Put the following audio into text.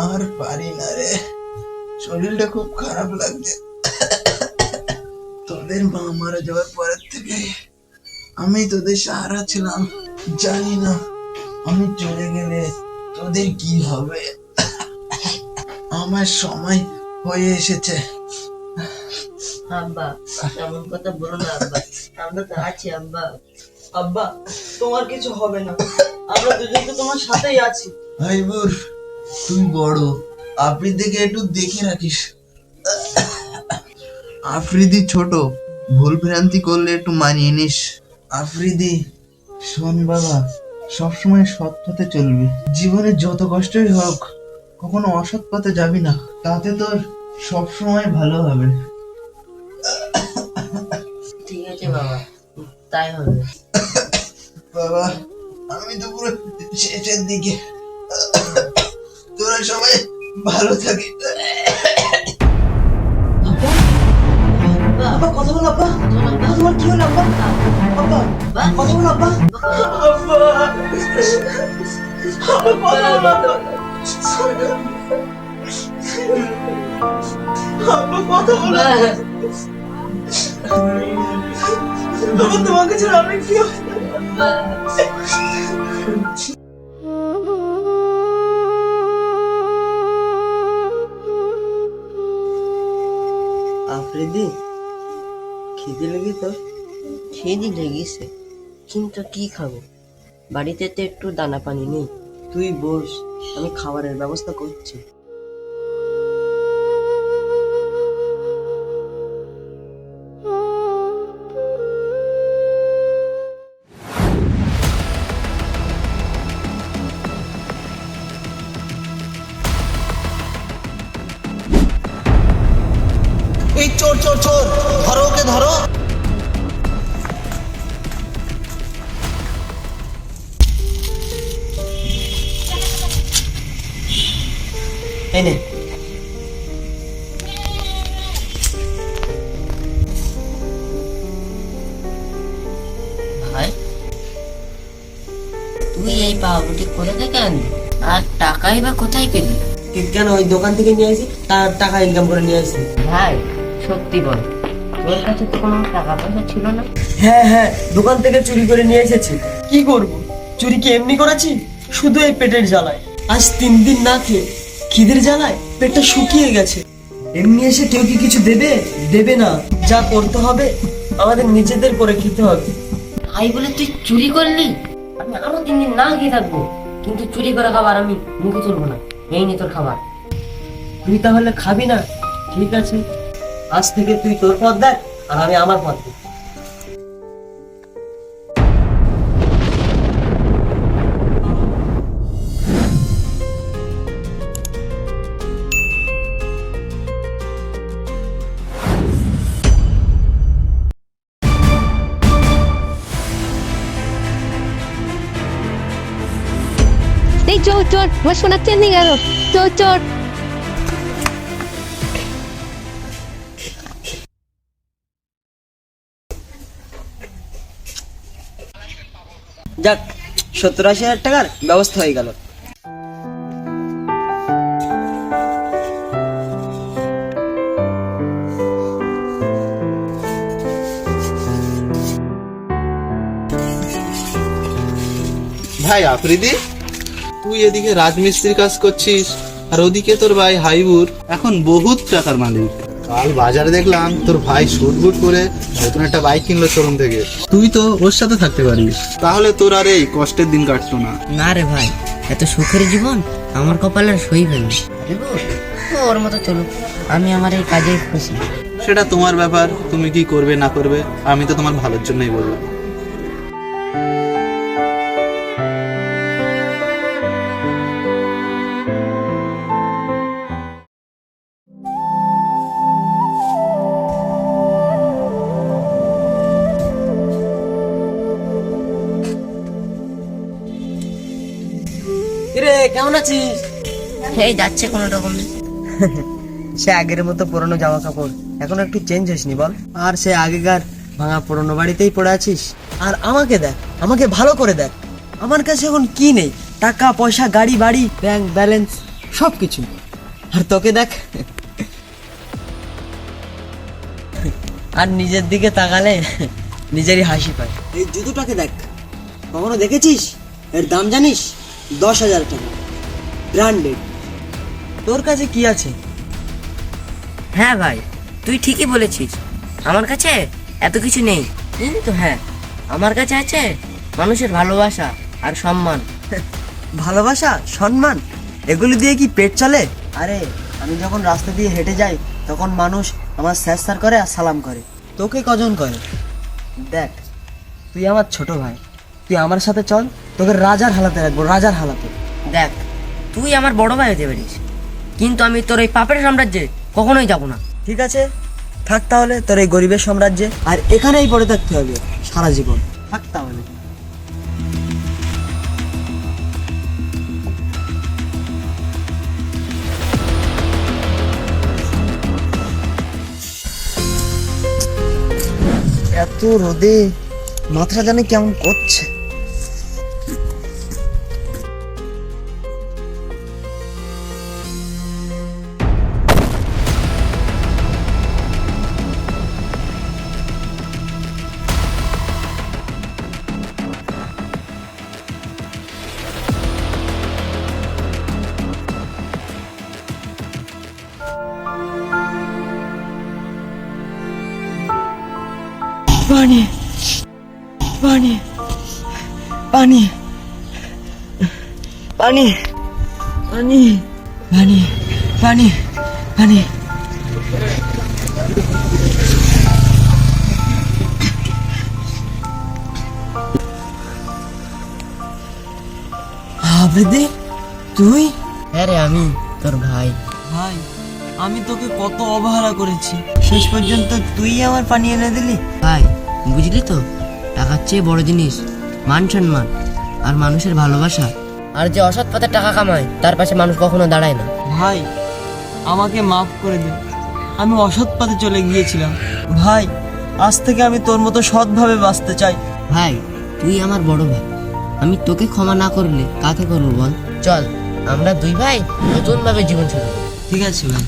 আর পারি না রে, শরীরটা খুব খারাপ লাগছে। তোদের মা মারা যাওয়ার পরের থেকে আমি তোদের সাহারা ছিলাম। জানি না আমি চলে গেলে তোদের কি হবে। আমার সময় হয়ে এসেছে। আব্বা এমন কথা বলো না আব্বা, আমরা তো আছি আব্বা। আব্বা তোমার কিছু হবে না, আমরা দুজন তো তোমার সাথেই আছি। হাইবুর, তুই বড়, আফ্রিদিকে একটু দেখে রাখিস। আফ্রিদি ছোট, ভুল ভ্রান্তি করলে একটু মানিয়ে নিস। আফ্রিদি শোন বাবা, সবসময় সৎ পথে চলবি। জীবনে যত কষ্টই হোক কখনো অসৎ পথে যাবি না, তাতে তোর সবসময় ভালো হবে। ঠিক আছে বাবা, তাই হবে। বাবা আমি তো পুরো শেষের দিকে, তোরা সবাই ভালো থাকি। আব্বা কথা বল, আব্বা তোমার কি হলো আব্বা? আব্বা কথা বল আব্বা। তোমাকে ছাড়া আমি কি আফ্রিদি, খিদে লেগে তো? খিদে লেগেছে, কিন্তু কি খাবো? বাড়িতে তো একটু দানা পানি নেই। তুই বস, আমি খাবারের ব্যবস্থা করছি। এই চোর চোর চোর, ধরো ওকে ধরো। এই নে। ভাই তুই এই পাউরুটি করে থেকে আনবি, আর টাকাই বা কোথায় পেলি? কেন ওই দোকান থেকে নিয়ে আসি, তার টাকা ইনকাম করে নিয়ে আসি। ভাই সত্যি বল, তোর কাছে তো কোনো টাকা পয়সা ছিল না? হ্যাঁ, দোকান থেকে চুরি করে নিয়ে এসেছি। কি করব, চুরি কি এমনি করেছি? শুধু এই পেটের জ্বালায়। আজ 3 দিন না খেয়ে খিদের জ্বালায় পেটটা শুকিয়ে গেছে। এমনি এসে কেউ কি কিছু দেবে না। যা করতে হবে আমাদের নিজেদের করে খেতে হবে। ভাই বলে তুই চুরি করলি? আমি আরো 3 দিন না খেয়ে থাকবো, কিন্তু চুরি করা খাবার আমি মুখে তুলবো না। এই নে তোর খাবার। তুই তাহলে খাবি না? ঠিক আছে, আজ থেকে তুই তোর পথ দেখ, আর আমি আমার পথ দেখ। এই চোর চোর, আমার সোনার চেন নিয়ে গেল। চোর চোর। যাক, 70-80 হাজার টাকার ব্যবস্থা হয়ে গেল। ভাই আফ্রিদি, তুই এদিকে রাজমিস্ত্রির কাজ করছিস আর ওদিকে তোর ভাই হাইবুর এখন বহুত টাকার মালিক। কাল বাজারে দেখলাম তোর ভাই শুট বুট করে নতুন একটা বাইক কিনলো শোরুম থেকে। তুই তো ওর সাথে থাকতে পারিস, তাহলে তোর আর এই কষ্টের দিন কাটতো না। না রে ভাই, এত সুখের জীবন আমার কপালে সইবে না। ওর মতো চলুক, আমি আমার এই কাজে খুশি। সেটা তোমার ব্যাপার, তুমি কি করবে না করবে, আমি তো তোমার ভালোর জন্যই বললাম। রে, কেমন আছিস? এই যাচ্ছে কোনো রকমে। সে আগের মতো পুরনো জামা কাপড়, এখন একটু চেঞ্জ হয়নি বল? আর সে আগেকার ভাঙা পুরনো বাড়িতেই পড়ে আছিস। আর আমাকে দেখ, আমাকে ভালো করে দেখ। আমার কাছে এখন কি নেই? টাকা পয়সা, গাড়ি বাড়ি, ব্যাংক ব্যালেন্স সব কিছু। আর তোকে দেখ, আর নিজের দিকে তাকালে নিজেরই হাসি পায়। এই জুতোটাকে দেখ, কখনো দেখেছিস? এর দাম জানিস? 10,000 টাকা, ব্র্যান্ডেড। তোর কাছে কি আছে? হ্যাঁ ভাই, তুই ঠিকই বলেছিস। আমার কাছে এত কিছু নেই, কিন্তু হ্যাঁ, আমার কাছে আছে মানুষের ভালোবাসা আর সম্মান। ভালোবাসা, সম্মান, এগুলো দিয়ে কি পেট চলে? আরে আমি যখন রাস্তা দিয়ে হেঁটে যাই তখন মানুষ আমার স্যার করে আর সালাম করে। তোকে কজন করে? দেখ, তুই আমার ছোট ভাই, তুই আমার সাথে চল, তোকে রাজার হালাতে রাখবো, রাজার হালাতে। দেখ, তুই আমার বড় ভাই হতে পারিস, কিন্তু আমি তোর এই পাপের সাম্রাজ্যে কখনোই যাব না। ঠিক আছে, থাক তাহলে তোর এই গরিবের সাম্রাজ্যে, আর এখানেই পড়ে থাকতে হবে সারা জীবন। থাক তাহলে। এত রোদে মাথাটা জানে কেমন করছে। পানি, পানি, পানি, পানি, পানি, পানি, পানি, পানি। আবৃদি, তুই? হ্যাঁ রে, আমি তোর ভাই। ভাই, আমি তোকে কত অবহেলা করেছি, শেষ পর্যন্ত তুই আমার পানি এনে দিলি। ভাই, বুঝলি তো, টাকার চেয়ে বড় জিনিস মান সম্মান আর মানুষের ভালোবাসা। আর যে অসৎ পথে টাকা কামায় তার পাশে মানুষ কখনো দাঁড়ায় না। ভাই, আমাকে মাফ করে দে, আমি অসৎ পথে চলে গিয়েছিলাম। ভাই, আজ থেকে আমি তোর মতো সৎভাবে বাঁচতে চাই। ভাই, তুই আমার বড় ভাই, আমি তোকে ক্ষমা না করলে কাকে করবো বল? চল, আমরা দুই ভাই নতুন ভাবে জীবন শুরু করি। ঠিক আছে ভাই।